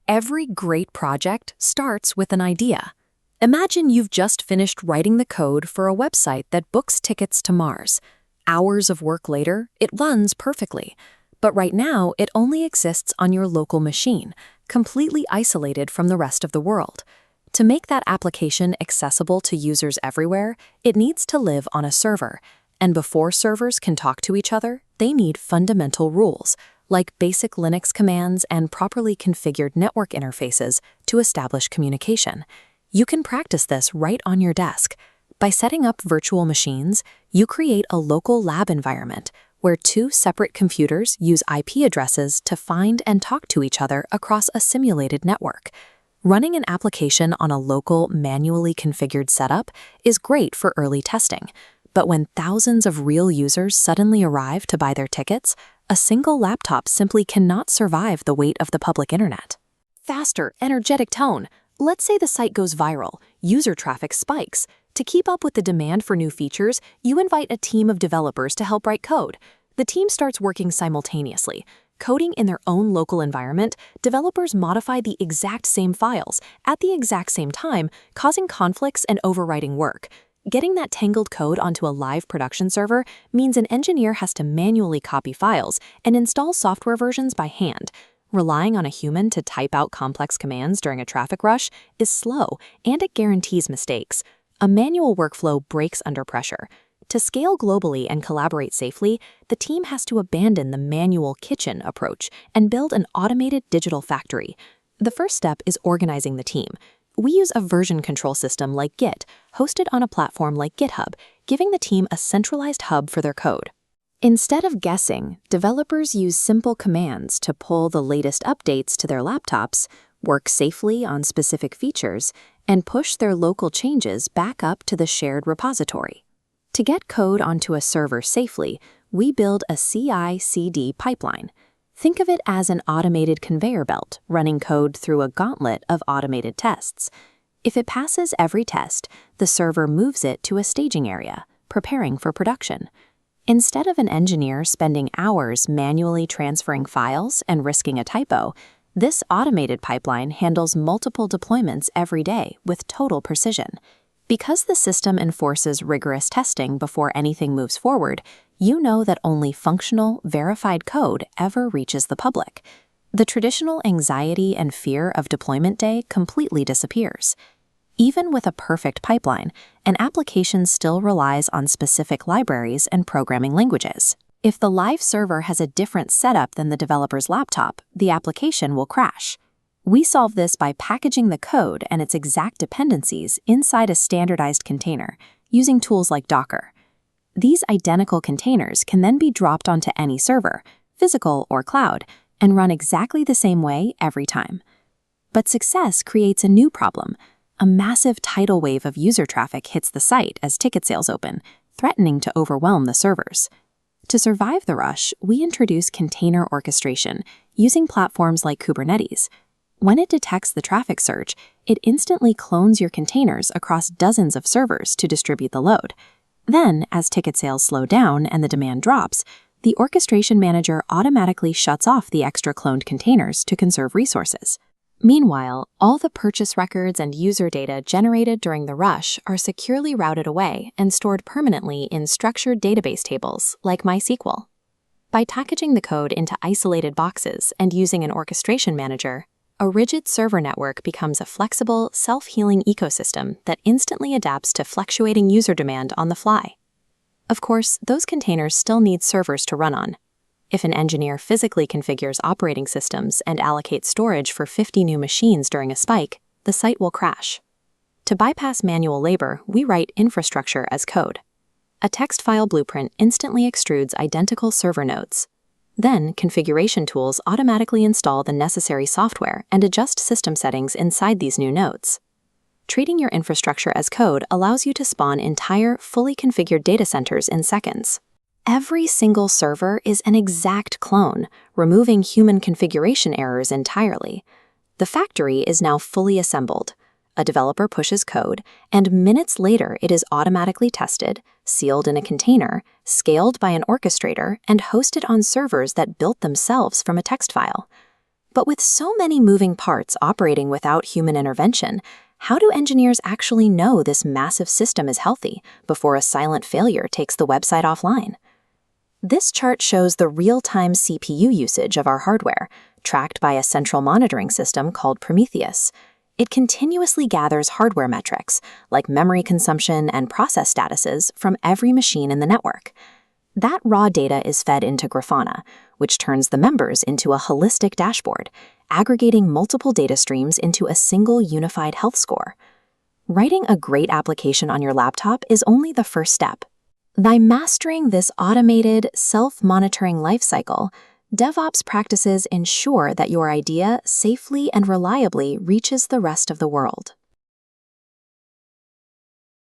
Every great project starts with an idea. Imagine you've just finished writing the code for a website that books tickets to Mars. Hours of work later, it runs perfectly. But right now, it only exists on your local machine, completely isolated from the rest of the world. To make that application accessible to users everywhere, it needs to live on a server. And before servers can talk to each other, they need fundamental rules, like basic Linux commands and properly configured network interfaces to establish communication. You can practice this right on your desk. By setting up virtual machines, you create a local lab environment where two separate computers use IP addresses to find and talk to each other across a simulated network. Running an application on a local, manually configured setup is great for early testing, but when thousands of real users suddenly arrive to buy their tickets, a single laptop simply cannot survive the weight of the public internet. Faster, energetic tone. Let's say the site goes viral, user traffic spikes. To keep up with the demand for new features, you invite a team of developers to help write code. The team starts working simultaneously. Coding in their own local environment, developers modify the exact same files at the exact same time, causing conflicts and overwriting work. Getting that tangled code onto a live production server means an engineer has to manually copy files and install software versions by hand. Relying on a human to type out complex commands during a traffic rush is slow, and it guarantees mistakes. A manual workflow breaks under pressure. To scale globally and collaborate safely, the team has to abandon the manual kitchen approach and build an automated digital factory. The first step is organizing the team. We use a version control system like Git, hosted on a platform like GitHub, giving the team a centralized hub for their code. Instead of guessing, developers use simple commands to pull the latest updates to their laptops, work safely on specific features, and push their local changes back up to the shared repository. To get code onto a server safely, we build a CICD pipeline. Think of it as an automated conveyor belt running code through a gauntlet of automated tests. If it passes every test, the server moves it to a staging area, preparing for production. Instead of an engineer spending hours manually transferring files and risking a typo, this automated pipeline handles multiple deployments every day with total precision. Because the system enforces rigorous testing before anything moves forward, you know that only functional, verified code ever reaches the public. The traditional anxiety and fear of deployment day completely disappears. Even with a perfect pipeline, an application still relies on specific libraries and programming languages. If the live server has a different setup than the developer's laptop, the application will crash. We solve this by packaging the code and its exact dependencies inside a standardized container, using tools like Docker. These identical containers can then be dropped onto any server, physical or cloud, and run exactly the same way every time. But success creates a new problem. A massive tidal wave of user traffic hits the site as ticket sales open, threatening to overwhelm the servers. To survive the rush, we introduce container orchestration, using platforms like Kubernetes. When it detects the traffic surge, it instantly clones your containers across dozens of servers to distribute the load. Then, as ticket sales slow down and the demand drops, the orchestration manager automatically shuts off the extra cloned containers to conserve resources. Meanwhile, all the purchase records and user data generated during the rush are securely routed away and stored permanently in structured database tables like MySQL. By packaging the code into isolated boxes and using an orchestration manager, a rigid server network becomes a flexible, self-healing ecosystem that instantly adapts to fluctuating user demand on the fly. Of course, those containers still need servers to run on. If an engineer physically configures operating systems and allocates storage for 50 new machines during a spike, the site will crash. To bypass manual labor, we write infrastructure as code. A text file blueprint instantly extrudes identical server nodes. Then, configuration tools automatically install the necessary software and adjust system settings inside these new nodes. Treating your infrastructure as code allows you to spawn entire, fully configured data centers in seconds. Every single server is an exact clone, removing human configuration errors entirely. The factory is now fully assembled. A developer pushes code, and minutes later it is automatically tested, sealed in a container, scaled by an orchestrator, and hosted on servers that built themselves from a text file. But with so many moving parts operating without human intervention, how do engineers actually know this massive system is healthy before a silent failure takes the website offline? This chart shows the real-time CPU usage of our hardware, tracked by a central monitoring system called Prometheus. It continuously gathers hardware metrics, like memory consumption and process statuses, from every machine in the network. That raw data is fed into Grafana, which turns the members into a holistic dashboard, aggregating multiple data streams into a single unified health score. Writing a great application on your laptop is only the first step. By mastering this automated, self-monitoring lifecycle, DevOps practices ensure that your idea safely and reliably reaches the rest of the world.